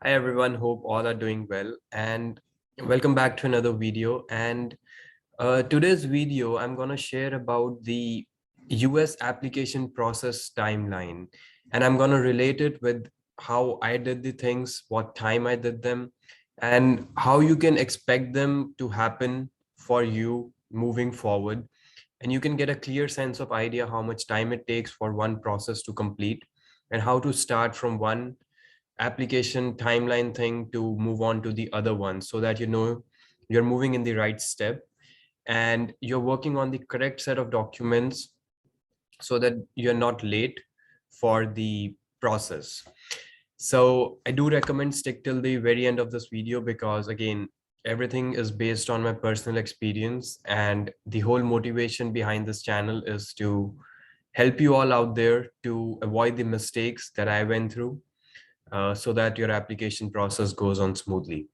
Hi everyone, hope all are doing well and welcome back to another video. And today's video, I'm going to share about the US application process timeline, and I'm going to relate it with how I did the things, what time I did them, and how you can expect them to happen for you moving forward. And you can get a clear sense of idea how much time it takes for one process to complete and how to start from one application timeline thing to move on to the other one, so that you're moving in the right step and you're working on the correct set of documents so that you're not late for the process. So I do recommend stick till the very end of this video, because again, everything is based on my personal experience, and the whole motivation behind this channel is to help you all out there to avoid the mistakes that I went through, so that your application process goes on smoothly.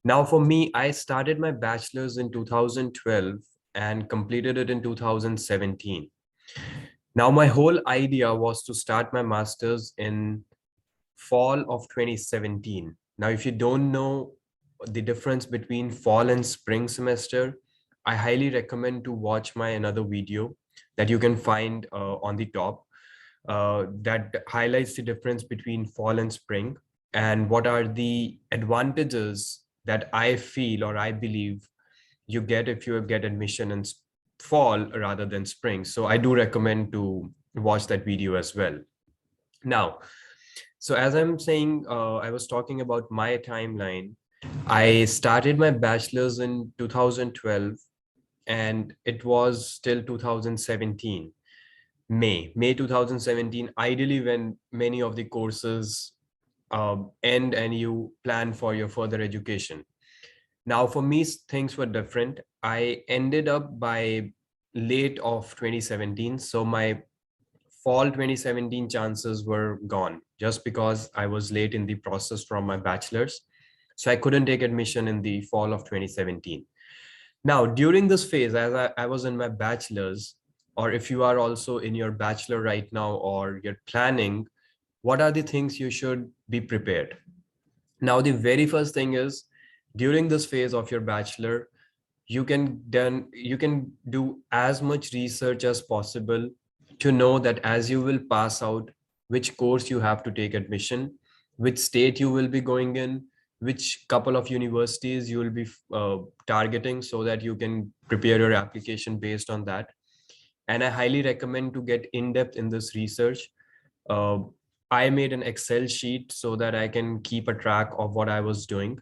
Now, for me, I started my bachelor's in 2012 and completed it in 2017. Now, my whole idea was to start my master's in fall of 2017. Now, if you don't know the difference between fall and spring semester, I highly recommend to watch my another video that you can find on the top, that highlights the difference between fall and spring and what are the advantages that I feel or I believe you get if you get admission in fall rather than spring. So I do recommend to watch that video as well. Now, so as I'm saying, I was talking about my timeline. I started my bachelor's in 2012 and it was till 2017. May 2017, ideally when many of the courses end and you plan for your further education. Now, for me, things were different. I ended up by late of 2017. So my fall 2017 chances were gone just because I was late in the process from my bachelor's. So I couldn't take admission in the fall of 2017. Now, during this phase, as I was in my bachelor's, or if you are also in your bachelor right now or you're planning, what are the things you should be prepared? Now, the very first thing is, during this phase of your bachelor, you can do as much research as possible to know that as you will pass out, which course you have to take admission, which state you will be going in, which couple of universities you will be targeting, so that you can prepare your application based on that. And I highly recommend to get in depth in this research. uh, I made an Excel sheet so that I can keep a track of what I was doing.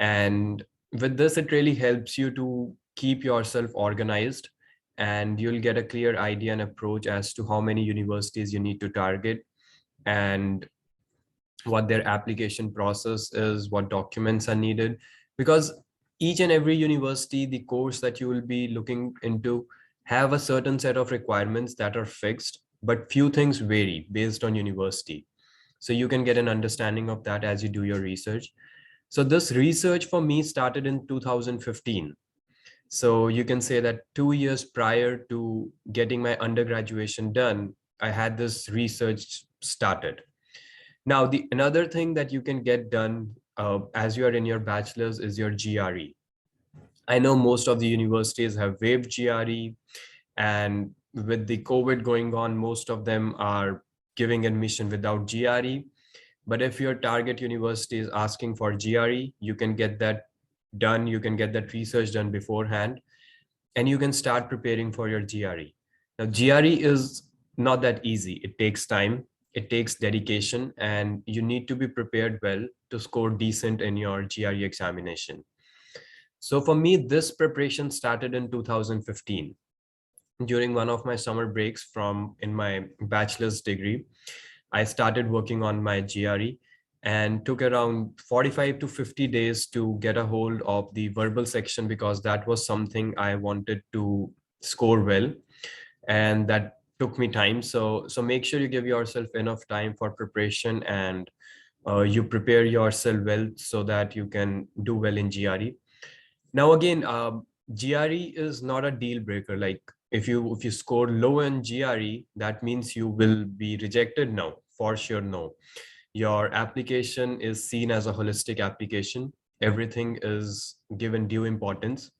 And with this, it really helps you to keep yourself organized, and you'll get a clear idea and approach as to how many universities you need to target and what their application process is, what documents are needed. Because each and every university, the course that you will be looking into, have a certain set of requirements that are fixed, but few things vary based on university. So you can get an understanding of that as you do your research. So this research for me started in 2015. So you can say that 2 years prior to getting my undergraduation done, I had this research started. Now, the another thing that you can get done as you are in your bachelor's is your GRE. I know most of the universities have waived GRE, and with the COVID going on, most of them are giving admission without GRE. But if your target university is asking for GRE, you can get that done. You can get that research done beforehand, and you can start preparing for your GRE. Now, GRE is not that easy. It takes time, it takes dedication, and you need to be prepared well to score decent in your GRE examination. So for me, this preparation started in 2015 during one of my summer breaks from in my bachelor's degree. I started working on my GRE and took around 45 to 50 days to get a hold of the verbal section, because that was something I wanted to score well, and that took me time. So make sure you give yourself enough time for preparation, and you prepare yourself well so that you can do well in GRE. Now again, GRE is not a deal breaker. Like if you score low in GRE, that means you will be rejected? No, for sure, no. Your application is seen as a holistic application. Everything is given due importance.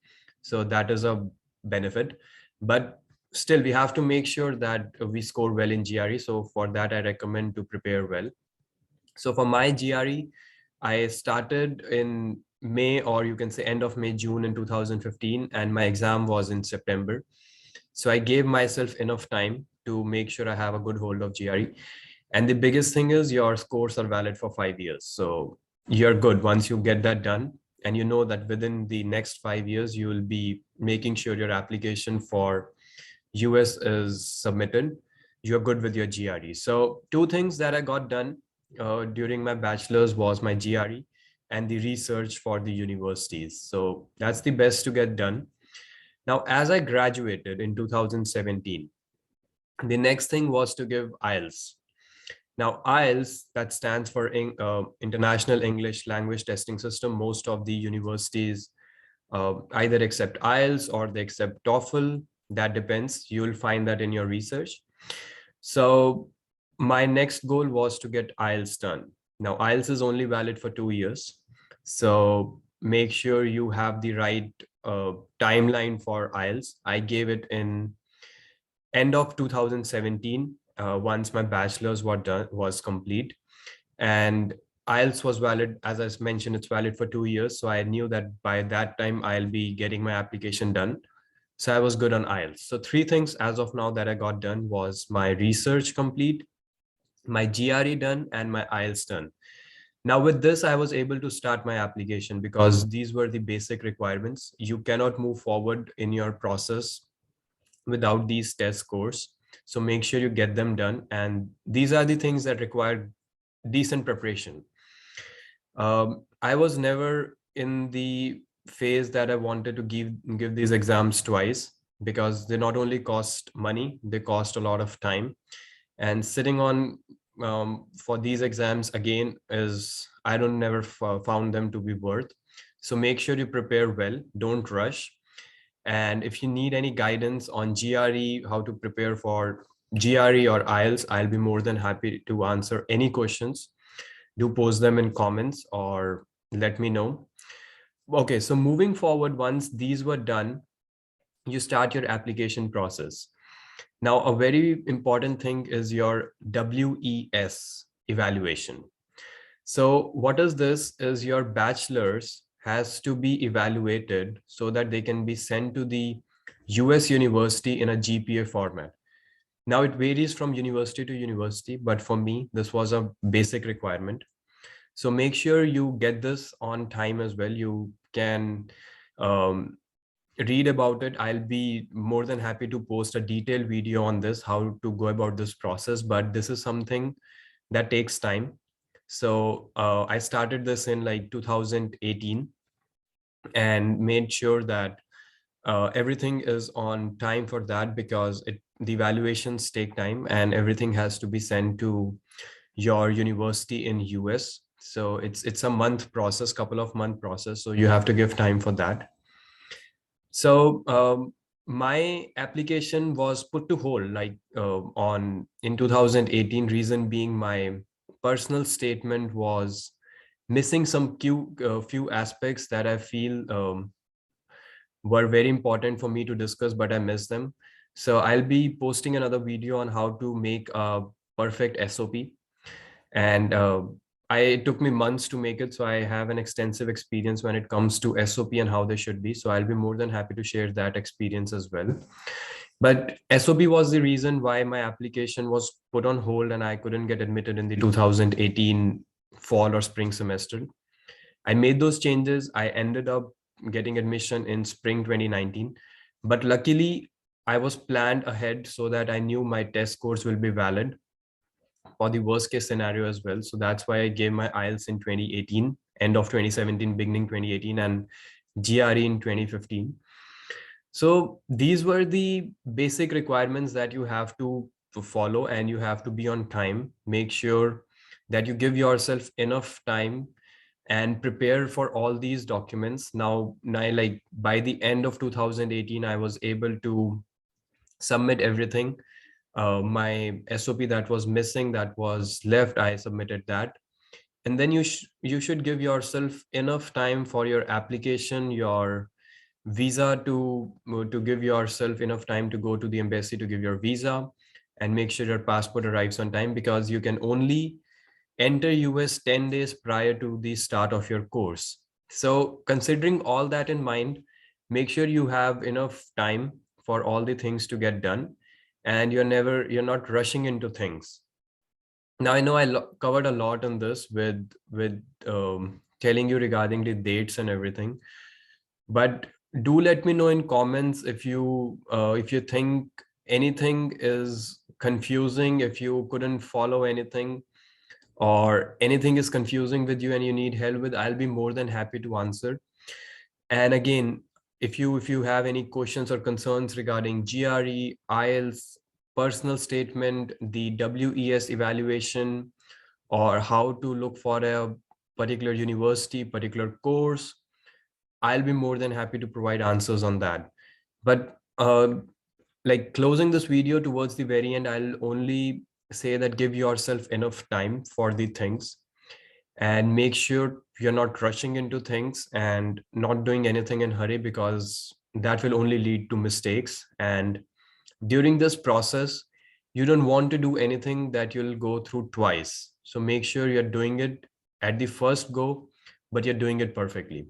So that is a benefit. But still, we have to make sure that we score well in GRE. So for that, I recommend to prepare well. So for my GRE, I started in May, or you can say end of May, June in 2015, and my exam was in September. So I gave myself enough time to make sure I have a good hold of GRE. And the biggest thing is your scores are valid for 5 years. So you're good once you get that done. And you know that within the next 5 years, you will be making sure your application for US is submitted. You're good with your GRE. So two things that I got done during my bachelor's was my GRE and the research for the universities. So that's the best to get done. Now, as I graduated in 2017, the next thing was to give IELTS. Now, IELTS, that stands for International English Language Testing System. Most of the universities either accept IELTS or they accept TOEFL. That depends. You'll find that in your research. So my next goal was to get IELTS done. Now, IELTS is only valid for 2 years. So make sure you have the right timeline for IELTS. I gave it in end of 2017, once my bachelor's was complete. And IELTS was valid, as I mentioned, it's valid for 2 years. So I knew that by that time I'll be getting my application done. So I was good on IELTS. So three things as of now that I got done was my research complete, my GRE done, and my IELTS done. Now with this, I was able to start my application because these were the basic requirements. You cannot move forward in your process without these test scores. So make sure you get them done. And these are the things that require decent preparation. I was never in the phase that I wanted to give these exams twice, because they not only cost money, they cost a lot of time. And sitting on for these exams again is, I don't never found them to be worth. So make sure you prepare well, don't rush. And if you need any guidance on GRE, how to prepare for GRE or IELTS, I'll be more than happy to answer any questions. Do post them in comments or let me know. Okay, so moving forward, once these were done, you start your application process. Now, a very important thing is your WES evaluation. So what is this is your bachelor's has to be evaluated so that they can be sent to the US university in a GPA format. Now it varies from university to university, but for me, this was a basic requirement. So make sure you get this on time as well. You can um, read about it. I'll be more than happy to post a detailed video on this, how to go about this process, but this is something that takes time. So I started this in like 2018 and made sure that everything is on time for that, because the evaluations take time and everything has to be sent to your university in US. So it's a month process, couple of month process. So you have to give time for that. So my application was put to hold like on in 2018. Reason being, my personal statement was missing some few aspects that I feel were very important for me to discuss, but I missed them. So I'll be posting another video on how to make a perfect SOP. And it took me months to make it. So I have an extensive experience when it comes to SOP and how they should be. So I'll be more than happy to share that experience as well. But SOP was the reason why my application was put on hold and I couldn't get admitted in the 2018 fall or spring semester. I made those changes. I ended up getting admission in spring 2019. But luckily, I was planned ahead so that I knew my test scores will be valid for the worst case scenario as well. So that's why I gave my IELTS in 2018, end of 2017, beginning 2018, and GRE in 2015. So these were the basic requirements that you have to follow, and you have to be on time. Make sure that you give yourself enough time and prepare for all these documents. Now, like by the end of 2018, I was able to submit everything. My SOP that was missing, that was left, I submitted that. And then you should give yourself enough time for your application, your visa, to give yourself enough time to go to the embassy to give your visa, and make sure your passport arrives on time, because you can only enter US 10 days prior to the start of your course. So considering all that in mind, make sure you have enough time for all the things to get done, and you're not rushing into things. Now I know covered a lot on this with telling you regarding the dates and everything, but do let me know in comments if you think anything is confusing, if you couldn't follow anything, or anything is confusing with you and you need help with. I'll be more than happy to answer. And again, if you have any questions or concerns regarding GRE, IELTS, personal statement, the WES evaluation, or how to look for a particular university, particular course, I'll be more than happy to provide answers on that. But like closing this video towards the very end, I'll only say that give yourself enough time for the things, and make sure you're not rushing into things and not doing anything in hurry, because that will only lead to mistakes. And during this process, you don't want to do anything that you'll go through twice. So make sure you're doing it at the first go, but you're doing it perfectly.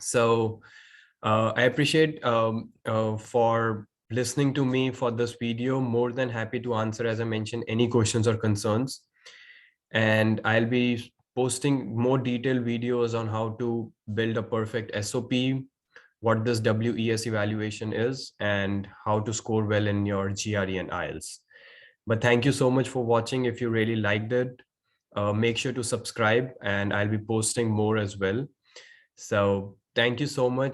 So I appreciate for listening to me for this video. More than happy to answer, as I mentioned, any questions or concerns. And I'll be posting more detailed videos on how to build a perfect SOP, what this WES evaluation is, and how to score well in your GRE and IELTS. But thank you so much for watching. If you really liked it, make sure to subscribe, and I'll be posting more as well. So thank you so much.